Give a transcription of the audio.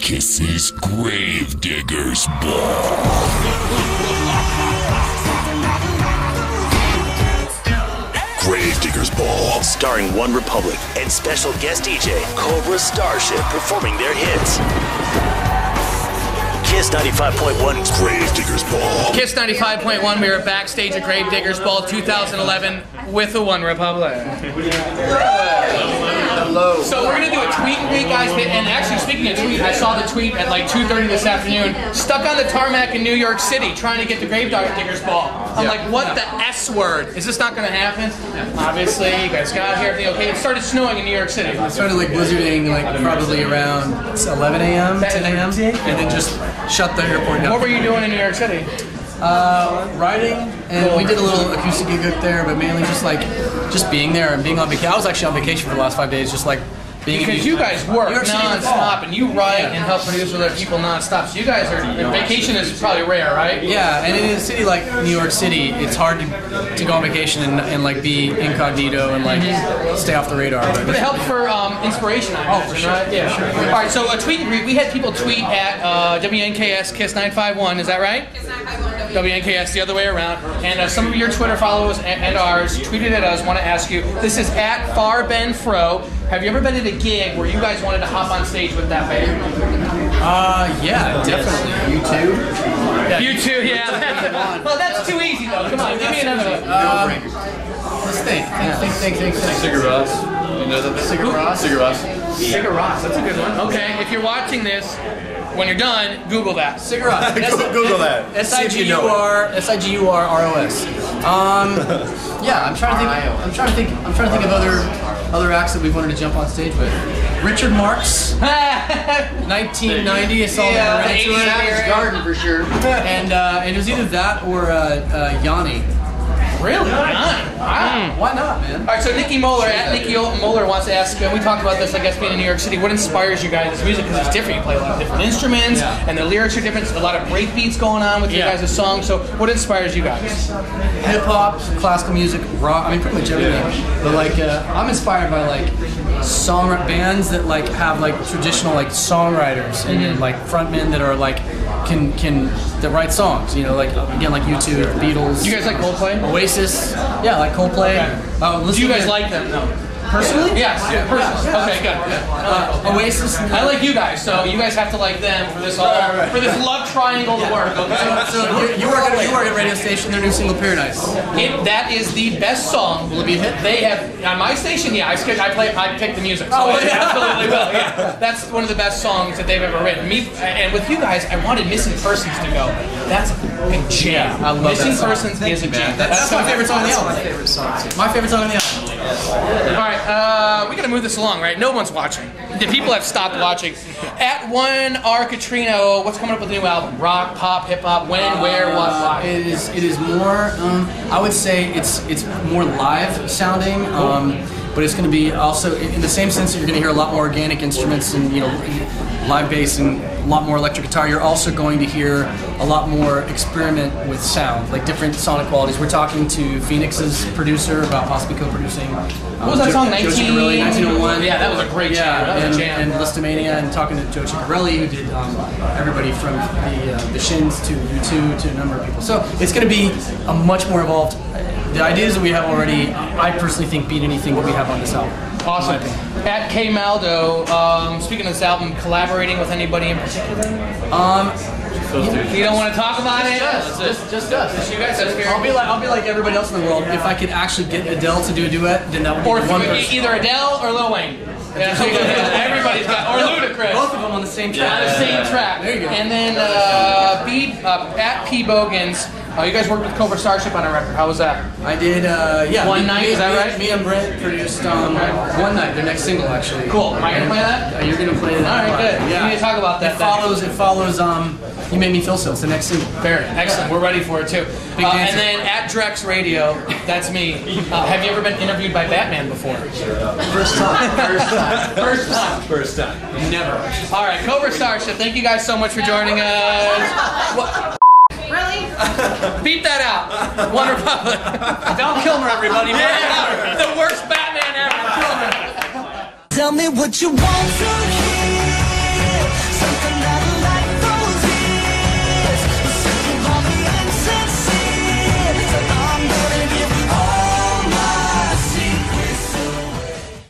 Kiss's Gravedigger's Ball. Gravedigger's Ball, starring OneRepublic and special guest DJ Cobra Starship performing their hits. Kiss 95.1's Gravedigger's Ball. Kiss 95.1, we are backstage at Gravedigger's Ball 2011 with the OneRepublic. Hello. So we're going to do a tweet and greet, guys. And actually, speaking of tweet, I saw the tweet at like 2:30 this afternoon. Stuck on the tarmac in New York City trying to get to Gravedigger's Ball. I'm like, what the S word? Is this not going to happen? Obviously, you guys got here, everything okay. It started snowing in New York City. It started like blizzarding like probably around 11 a.m., 10 a.m. and then just shut the airport down. What were you doing in New York City? Riding, and we did a little acoustic gig up there, but mainly just being there and being on vacation. I was actually on vacation for the last 5 days, just like being. Because you guys work non-stop, and you write and help produce with other people non-stop. So you guys are, vacation is probably rare, right? Yeah, and in a city like New York City, it's hard to go on vacation and like be incognito and like stay off the radar. But it helps for inspiration, I imagine, for sure. right? Yeah. For sure. All right, so a tweet and greet. We had people tweet at WNKS Kiss 951. Is that right? Kiss 951. WNKS the other way around. And some of your Twitter followers and ours tweeted at us. Want to ask you. This is at FarBenFro. Have you ever been at a gig where you guys wanted to hop on stage with that band? Yeah, definitely. You too? Yeah. You too, yeah. Well, that's too easy though. Come on, give me another one. Let's think. Think. Sigur Rós. You know that? Sigur Rós? Sigur Rós. Sigur Rós, that's a good one. Okay, if you're watching this, when you're done, Google that. Sigur Rós. Google that. S-I-G-U-R-R-O-S. Yeah, I'm trying to think of other acts that we've wanted to jump on stage with. Richard Marx, 1990. I saw that right to it. Savage Garden for sure. And it was either that or Yanni. Really? Wow. Why not, man? All right, so Nikki Moeller, at Nikki Moeller wants to ask, we talked about this, I guess, being in New York City, what inspires you guys' music? Because it's different. You play a lot of different instruments, and the lyrics are different. A lot of break beats going on with your guys' songs. So what inspires you guys? Hip-hop, classical music, rock, I mean, pretty much everything. But, like, I'm inspired by, like, bands that, like, have, like, traditional, like, songwriters and, like, frontmen that are, like, that write songs, you know, like, again, like U2, Beatles. You guys like Coldplay? Oasis. Yeah, like Coldplay. Okay. Do you guys like them? No. Personally? Yes. Yeah. Personally. Okay, good. Oasis. I like you guys, so you guys have to like them for this for this love triangle to work. Okay. So you work at a radio station. Their new single Paradise. That is the best song. Will it be a hit? They have on my station. Yeah, I pick the music. So it absolutely will. Yeah, that's one of the best songs that they've ever written. And with you guys, I wanted Missing Persons to go. That's a big jam. I love Missing Persons is a jam. That's my favorite song on the album. My favorite song on the album. All right. We gotta move this along, right? No one's watching. The people have stopped watching. At 1R Katrino, what's coming up with the new album? Rock, pop, hip hop. When, where, what, why? It is more. I would say it's more live sounding. But it's going to be also in the same sense that you're going to hear a lot more organic instruments and live bass and a lot more electric guitar. You're also going to hear a lot more experiment with sound, like different sonic qualities. We're talking to Phoenix's producer about possibly co-producing. What was that song? 1901. Yeah, that was a great jam. And Listomania, and talking to Joe Ciccarelli, who did everybody from the Shins to U2 to a number of people. So it's going to be a much more evolved. The ideas that we have already, I personally think, beat anything that we have on this album. Awesome. At K Maldo, speaking of this album, collaborating with anybody in particular? You don't want to talk about it? Just us. You guys, I'll be like everybody else in the world. If I could actually get Adele to do a duet, then that would be one person. Either Adele or Lil Wayne. Yeah, everybody's got, or Ludacris. Both of them on the same track. On the same track. There you go. And then at P Bogans, you guys worked with Cobra Starship on a record. How was that? I did, yeah. One Night, is that right? Me and Brent produced One Night, their next single, actually. Cool. Am I going to play that? You're going to play that. All right, good. Yeah. We need to talk about that. It follows You Made Me Feel So. It's the next single. Very excellent. We're ready for it, too. And then at Drex Radio, that's me. Have you ever been interviewed by Batman before? First time. First time. Never. All right, Cobra Starship, thank you guys so much for joining us. What? Really? Beat that out. OneRepublic. Val Kilmer, everybody. Yeah, the worst Batman ever. Tell me what you want to